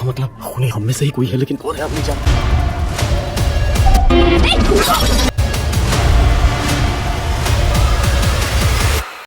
इसका मतलब खूनी हम में से ही कोई है, लेकिन कौन है आप नहीं जानते।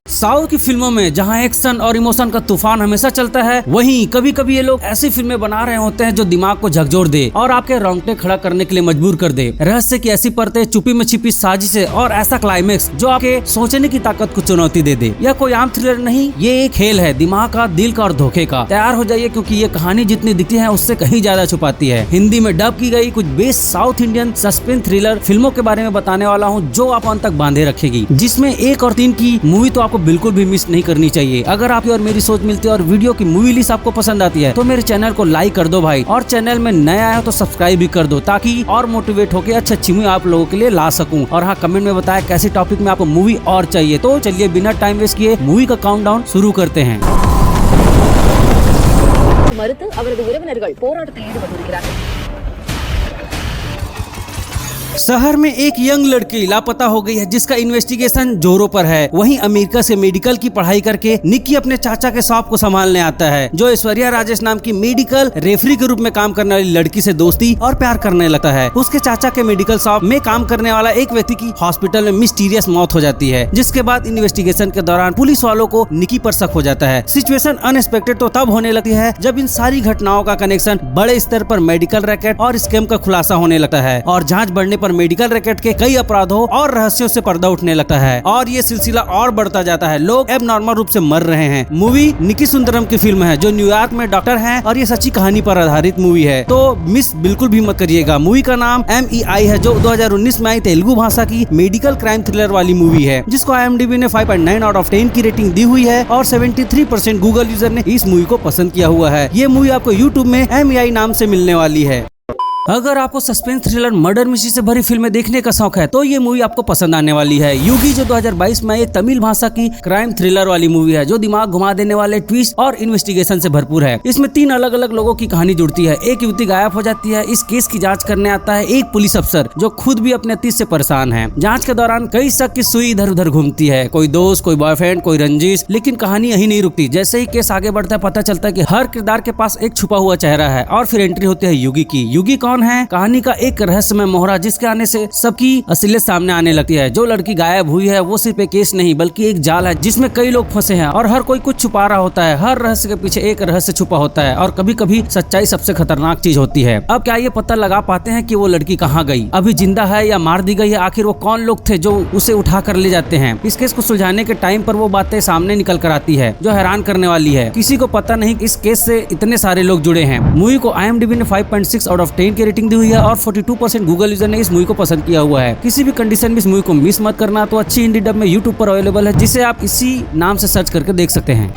साउथ की फिल्मों में जहां एक्शन और इमोशन का तूफान हमेशा चलता है, वहीं कभी कभी ये लोग ऐसी फिल्में बना रहे होते हैं जो दिमाग को झकझोर दे और आपके रोंगटे खड़ा करने के लिए मजबूर कर दे। रहस्य की ऐसी परतें, चुपी में छिपी साजिशें और ऐसा क्लाइमेक्स जो आपके सोचने की ताकत को चुनौती दे दे। यह कोई आम थ्रिलर नहीं, ये एक खेल है दिमाग का, दिल का और धोखे का। तैयार हो जाइए क्योंकि ये कहानी जितनी दिखती है उससे कहीं ज्यादा छुपाती है। हिंदी में डब की गई कुछ best south Indian suspense thriller फिल्मों के बारे में बताने वाला हूँ जो आप अंत तक बांधे रखेगी, जिसमें 1 और 3 की मूवी तो आपको बिल्कुल भी मिस नहीं करनी चाहिए। अगर आपकी और मेरी सोच मिलती है और वीडियो की मूवी लिस्ट आपको पसंद आती है तो मेरे चैनल को लाइक कर दो भाई, और चैनल में नया है तो सब्सक्राइब भी कर दो ताकि और मोटिवेट होकर अच्छी मूवी आप लोगों के लिए ला सकूं। और हाँ, कमेंट में बताया कैसे टॉपिक में आपको मूवी और चाहिए। तो चलिए बिना टाइम वेस्ट किए मूवी का काउंटडाउन शुरू करते हैं। மறுத்து அவரது உறவினர்கள் போராட்டத்தில் ஈடுபட்டிருக்கிறார்கள்। शहर में एक यंग लड़की लापता हो गई है जिसका इन्वेस्टिगेशन जोरों पर है। वहीं अमेरिका से मेडिकल की पढ़ाई करके निक्की अपने चाचा के शॉप को संभालने आता है, जो ऐश्वर्या राजेश नाम की मेडिकल रेफरी के रूप में काम करने वाली लड़की से दोस्ती और प्यार करने लगता है। उसके चाचा के मेडिकल शॉप में काम करने वाला एक व्यक्ति की हॉस्पिटल में मिस्टीरियस मौत हो जाती है, जिसके बाद इन्वेस्टिगेशन के दौरान पुलिस वालों को निक्की पर शक हो जाता है। सिचुएशन अनएक्सपेक्टेड तो तब होने लगती है जब इन सारी घटनाओं का कनेक्शन बड़े स्तर पर मेडिकल रैकेट और स्कैम का खुलासा होने लगता है, और जांच बढ़ने पर मेडिकल रैकेट के कई अपराधों और रहस्यों से पर्दा उठने लगता है और ये सिलसिला और बढ़ता जाता है। लोग एबनॉर्मल रूप से मर रहे हैं। मूवी निक्की सुंदरम की फिल्म है जो न्यूयॉर्क में डॉक्टर है और ये सच्ची कहानी पर आधारित मूवी है, तो मिस बिल्कुल भी मत करिएगा। मूवी का नाम MEI है जो 2019 में आई तेलुगु भाषा की मेडिकल क्राइम थ्रिलर वाली मूवी है, जिसको IMDb ने 5.9 आउट ऑफ 10 की रेटिंग दी हुई है और 73% गूगल यूजर ने इस मूवी को पसंद किया हुआ है। ये मूवी आपको YouTube में MEI नाम से मिलने वाली है। अगर आपको सस्पेंस थ्रिलर मर्डर मिस्ट्री से भरी फिल्में देखने का शौक है तो ये मूवी आपको पसंद आने वाली है। युगी जो 2022 में एक तमिल भाषा की क्राइम थ्रिलर वाली मूवी है जो दिमाग घुमा देने वाले ट्विस्ट और इन्वेस्टिगेशन से भरपूर है। इसमें 3 अलग अलग लोगों की कहानी जुड़ती है। एक युवती गायब हो जाती है, इस केस की जांच करने आता है एक पुलिस अफसर जो खुद भी अपने अतीत से परेशान है। जांच के दौरान कई शक की सुई इधर उधर घूमती है, कोई दोस्त, कोई बॉयफ्रेंड, कोई रंजिश, लेकिन कहानी यही नहीं रुकती। जैसे ही केस आगे बढ़ता है पता चलता है कि हर किरदार के पास एक छुपा हुआ चेहरा है और फिर एंट्री होती है युगी की। युगी कौन है? कहानी का एक रहस्यमय मोहरा जिसके आने से सबकी असलियत सामने आने लगती है। जो लड़की गायब हुई है वो सिर्फ एक केस नहीं बल्कि एक जाल है जिसमें कई लोग फंसे हैं और हर कोई कुछ छुपा रहा होता है। हर रहस्य के पीछे एक रहस्य छुपा होता है और कभी कभी सच्चाई सबसे खतरनाक चीज होती है। अब क्या ये पता लगा पाते हैं कि वो लड़की कहाँ गई, अभी जिंदा है या मार दी गई है? आखिर वो कौन लोग थे जो उसे उठा कर ले जाते हैं? इस केस को सुलझाने के टाइम पर वो बातें सामने निकल कर आती है जो हैरान करने वाली है। किसी को पता नहीं इस केस से इतने सारे लोग जुड़े हैं। मूवी को IMDb ने 5.6 आउट ऑफ 10 की रेटिंग दी हुई है और 42% गूगल यूजर ने इस मूवी को पसंद किया हुआ है। किसी भी कंडीशन में इस मूवी को मिस मत करना। तो अच्छी हिंदी डब में YouTube पर अवेलेबल है, जिसे आप इसी नाम से सर्च करके देख सकते हैं।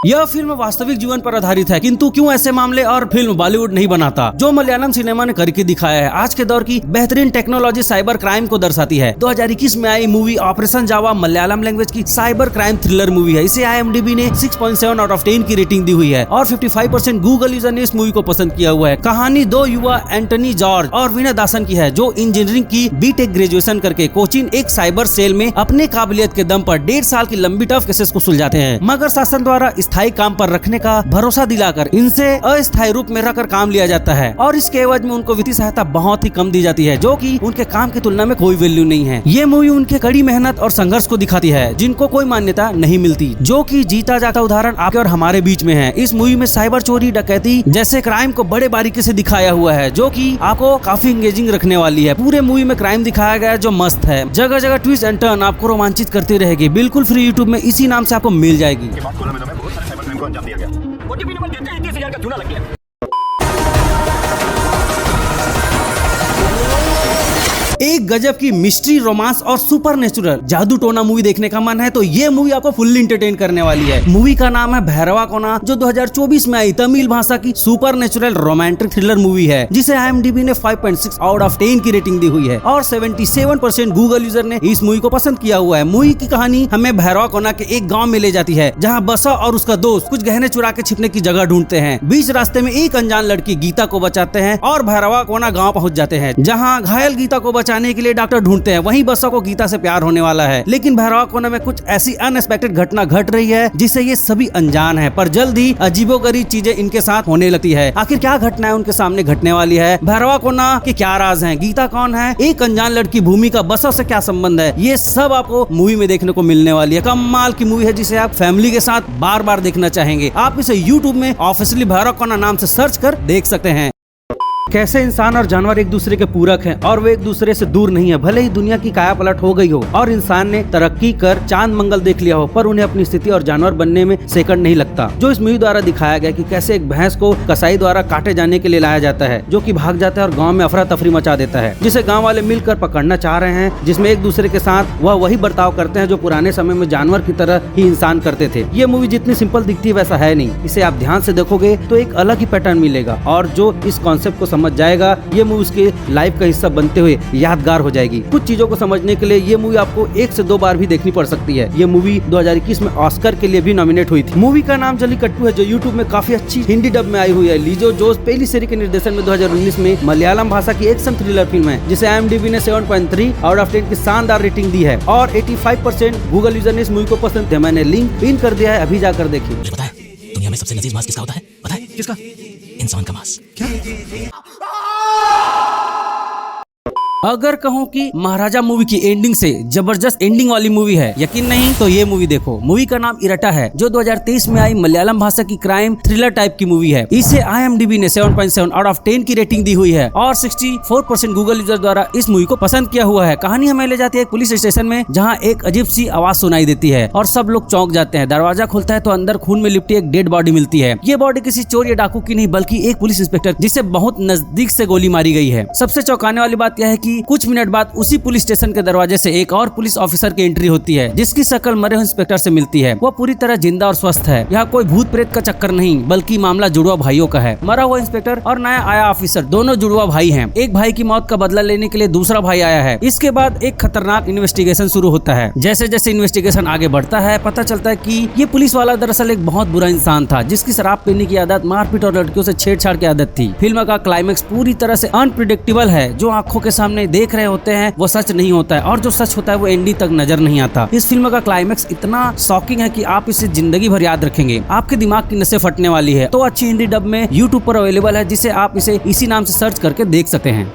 यह फिल्म वास्तविक जीवन पर आधारित है, किंतु क्यों ऐसे मामले और फिल्म बॉलीवुड नहीं बनाता जो मलयालम सिनेमा ने करके दिखाया है। आज के दौर की बेहतरीन टेक्नोलॉजी साइबर क्राइम को दर्शाती है। 2021 में आई मूवी ऑपरेशन जावा मलयालम लैंग्वेज की साइबर क्राइम थ्रिलर मूवी है। इसे IMDb ने 6.7 आउट ऑफ 10 की रेटिंग दी हुई है और 55% गूगल यूजर ने इस मूवी को पसंद किया हुआ है। कहानी 2 युवा एंटनी जॉर्ज और वीना दासन की है जो इंजीनियरिंग की BTech ग्रेजुएशन करके कोचीन एक साइबर सेल में अपने काबिलियत के दम पर 1.5 साल की लंबी टफ केसेस को सुलझाते हैं, मगर शासन द्वारा स्थायी काम पर रखने का भरोसा दिलाकर इनसे अस्थायी रूप में रखकर काम लिया जाता है और इसके एवज में उनको वित्तीय सहायता बहुत ही कम दी जाती है जो कि उनके काम की तुलना में कोई वैल्यू नहीं है। ये मूवी उनके कड़ी मेहनत और संघर्ष को दिखाती है जिनको कोई मान्यता नहीं मिलती, जो कि जीता जाता उदाहरण आपके और हमारे बीच में है। इस मूवी में साइबर चोरी, डकैती जैसे क्राइम को बड़े बारीकी से दिखाया हुआ है जो कि आपको काफी एंगेजिंग रखने वाली है। पूरे मूवी में क्राइम दिखाया गया है जो मस्त है। जगह जगह ट्विस्ट एंड टर्न आपको रोमांचित करती रहेगी। बिल्कुल फ्री YouTube में इसी नाम से आपको मिल जाएगी। अंजाम दिया गया। OTP नंबर देते हैं 30,000 का चूना लग गया। एक गजब की मिस्ट्री, रोमांस और सुपर नेचुरल जादू टोना मूवी देखने का मन है तो ये मूवी आपको फुल्ली एंटरटेन करने वाली है। मूवी का नाम है भैरवा कोना जो 2024 में आई तमिल भाषा की super natural romantic thriller movie है, जिसे IMDb ने 5.6 आउट ऑफ 10 की रेटिंग दी हुई है और 77% गूगल यूजर ने इस मूवी को पसंद किया हुआ है। मूवी की कहानी हमें भैरवा कोना के एक गाँव में ले जाती है जहाँ बसा और उसका दोस्त कुछ गहने चुरा के छिपने की जगह ढूंढते हैं। बीच रास्ते में एक अनजान लड़की गीता को बचाते हैं और भैरवा कोना गाँव पहुँच जाते हैं, जहाँ घायल गीता को बचा बचाने के लिए डॉक्टर ढूंढते हैं। वहीं बसवा को गीता से प्यार होने वाला है, लेकिन भैरवा कोना में कुछ ऐसी अनएक्सपेक्टेड घटना घट रही है जिससे ये सभी अनजान है, पर जल्द ही अजीबोगरीब चीजें इनके साथ होने लगती है। आखिर क्या घटनाएं उनके सामने घटने वाली है, भैरवा कोना के क्या राज हैं, गीता कौन है, एक अनजान लड़की भूमि का बसवा से क्या संबंध है, ये सब आपको मूवी में देखने को मिलने वाली है। कमाल की मूवी है जिसे आप फैमिली के साथ बार बार देखना चाहेंगे। आप इसे YouTube में ऑफिशियली भैरवा कोना नाम से सर्च कर देख सकते हैं। कैसे इंसान और जानवर एक दूसरे के पूरक हैं और वो एक दूसरे से दूर नहीं है। भले ही दुनिया की काया पलट हो गई हो और इंसान ने तरक्की कर चांद मंगल देख लिया हो, पर उन्हें अपनी स्थिति और जानवर बनने में सेकंड नहीं लगता। जो इस मूवी द्वारा दिखाया गया कि कैसे एक भैंस को कसाई द्वारा काटे जाने के लिए लाया जाता है, जो कि भाग जाता है और गांव में अफरा तफरी मचा देता है, जिसे गांव वाले मिलकर पकड़ना चाह रहे हैं, जिसमें एक दूसरे के साथ वह वही बर्ताव करते हैं जो पुराने समय में जानवर की तरह ही इंसान करते थे। ये मूवी जितनी सिंपल दिखती है वैसा है नहीं। इसे आप ध्यान से देखोगे तो एक अलग ही पैटर्न मिलेगा और जो इस कॉन्सेप्ट को समझ जाएगा ये मूवी उसके लाइफ का हिस्सा बनते हुए यादगार हो जाएगी। कुछ चीजों को समझने के लिए ये मूवी आपको 1 से 2 बार भी देखनी पड़ सकती है। ये मूवी 2021 में ऑस्कर के लिए भी नॉमिनेट हुई थी। मूवी का नाम जल्लीकट्टू है, जो यूट्यूब में काफी अच्छी हिंदी डब में आई हुई है। लिजो जोस पेलिसेरी के निर्देशन में 2019 में मलयालम भाषा की एक्शन थ्रिलर फिल्म है, जिसे IMDb ने 7.3 आउट ऑफ 10 की शानदार रेटिंग दी है और 85% गूगल यूजर ने इस मूवी को पसंद किया। मैंने लिंक पिन कर दिया है, अभी जाकर देखिए। पता है दुनिया में सबसे लजीज मांस किसका होता है? पता है किसका? इंसान का मांस। क्या? अगर कहूँ कि महाराजा मूवी की एंडिंग से जबरदस्त एंडिंग वाली मूवी है, यकीन नहीं तो ये मूवी देखो। मूवी का नाम इरटा है, जो 2023 में आई मलयालम भाषा की क्राइम थ्रिलर टाइप की मूवी है। इसे IMDb ने 7.7 आउट ऑफ 10 की रेटिंग दी हुई है और 64% गूगल यूजर द्वारा इस मूवी को पसंद किया हुआ है। कहानी हमें ले जाती है एक पुलिस स्टेशन में, जहाँ एक अजीब सी आवाज सुनाई देती है और सब लोग चौंक जाते हैं। दरवाजा खुलता है तो अंदर खून में लिपटी एक डेड बॉडी मिलती है। ये बॉडी किसी चोर या डाकू की नहीं, बल्कि एक पुलिस इंस्पेक्टर जिसे बहुत नजदीक से गोली मारी गई है। सबसे चौंकाने वाली बात यह है कि कुछ मिनट बाद उसी पुलिस स्टेशन के दरवाजे से एक और पुलिस ऑफिसर की एंट्री होती है, जिसकी शक्ल मरे हुए इंस्पेक्टर से मिलती है। वह पूरी तरह जिंदा और स्वस्थ है। यहाँ कोई भूत प्रेत का चक्कर नहीं, बल्कि मामला जुड़वा भाइयों का है। मरा हुआ इंस्पेक्टर और नया आया ऑफिसर दोनों जुड़वा भाई हैं। एक भाई की मौत का बदला लेने के लिए दूसरा भाई आया है। इसके बाद एक खतरनाक इन्वेस्टिगेशन शुरू होता है। जैसे जैसे इन्वेस्टिगेशन आगे बढ़ता है, पता चलता है कि ये पुलिस वाला दरअसल एक बहुत बुरा इंसान था, जिसकी शराब पीने की आदत, मारपीट और लड़कियों से छेड़छाड़ की आदत थी। फिल्म का क्लाइमेक्स पूरी तरह से अनप्रिडिक्टेबल है। जो आंखों के सामने देख रहे होते हैं वो सच नहीं होता है और जो सच होता है वो एंडिंग तक नजर नहीं आता। इस फिल्म का क्लाइमेक्स इतना शॉकिंग है कि आप इसे जिंदगी भर याद रखेंगे। आपके दिमाग की नसें फटने वाली है। तो अच्छी हिंदी डब में YouTube पर अवेलेबल है, जिसे आप इसे इसी नाम से सर्च करके देख सकते हैं।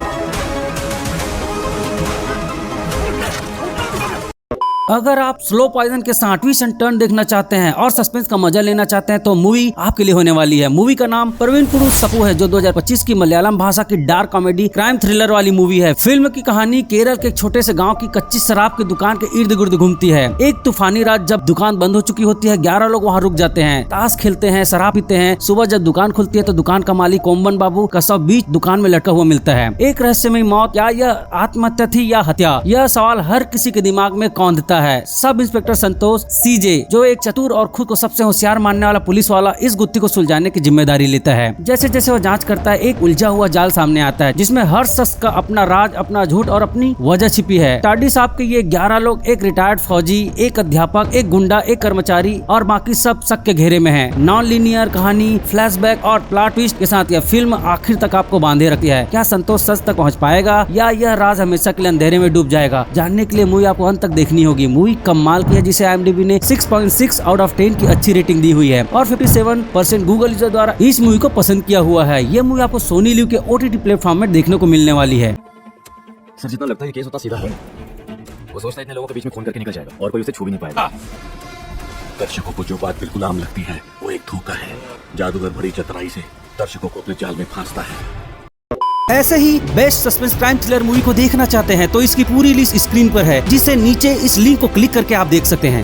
अगर आप स्लो पॉइजन के साथ ट्विस्ट एंड टर्न देखना चाहते हैं और सस्पेंस का मजा लेना चाहते हैं तो मूवी आपके लिए होने वाली है। मूवी का नाम प्रवीण पुरुष सपू है, जो 2025 की मलयालम भाषा की डार्क कॉमेडी क्राइम थ्रिलर वाली मूवी है। फिल्म की कहानी केरल के एक छोटे से गांव की कच्ची शराब की दुकान के इर्द गिर्द घूमती है। एक तूफानी रात जब दुकान बंद हो चुकी होती है, 11 लोग वहाँ रुक जाते हैं, ताश खेलते हैं, शराब पीते हैं। सुबह जब दुकान खुलती है तो दुकान का मालिक कोम्बन बाबू का शव बीच दुकान में लटका हुआ मिलता है। एक रहस्यमय मौत, क्या यह आत्महत्या थी या हत्या, यह सवाल हर किसी के दिमाग में कौंधता है। सब इंस्पेक्टर संतोष CJ, जो एक चतुर और खुद को सबसे होशियार मानने वाला पुलिस वाला, इस गुत्थी को सुलझाने की जिम्मेदारी लेता है। जैसे जैसे वह जांच करता है, एक उलझा हुआ जाल सामने आता है, जिसमें हर शख्स का अपना राज, अपना झूठ और अपनी वजह छिपी है। टाडी साहब के ये 11 लोग, एक रिटायर्ड फौजी, एक अध्यापक, एक गुंडा, एक कर्मचारी और बाकी सब शक के घेरे में है। नॉन लीनियर कहानी, फ्लैशबैक और प्लॉट ट्विस्ट के साथ यह फिल्म आखिर तक आपको बांधे रखती है। क्या संतोष सच तक पहुँच पाएगा या यह राज हमेशा के लिए अंधेरे में डूब जाएगा? जानने के लिए मूवी आपको अंत तक देखनी होगी। मूवी कमाल की है, जिसे IMDb ने 6.6 आउट ऑफ 10 की अच्छी रेटिंग दी हुई है और 57% गूगल यूजर द्वारा इस मूवी को पसंद किया हुआ है। ये मूवी आपको सोनी लिव के OTT प्लेटफॉर्म में देखने को मिलने वाली है। सर, जितना लगता है केस उतना सीधा है। वो सोचता है इतने लोगों के बीच में खून करके निकल जाएगा और कोई उसे छू भी नहीं पाएगा। दर्शकों को जो बात बिल्कुल आम लगती है वो एक धोखा है। जादूगर बड़ी चतुराई से दर्शकों को अपने जाल में फांसता है। ऐसे ही best suspense crime thriller movie को देखना चाहते हैं तो इसकी पूरी लिस्ट स्क्रीन पर है, जिसे नीचे इस लिंक को क्लिक करके आप देख सकते हैं।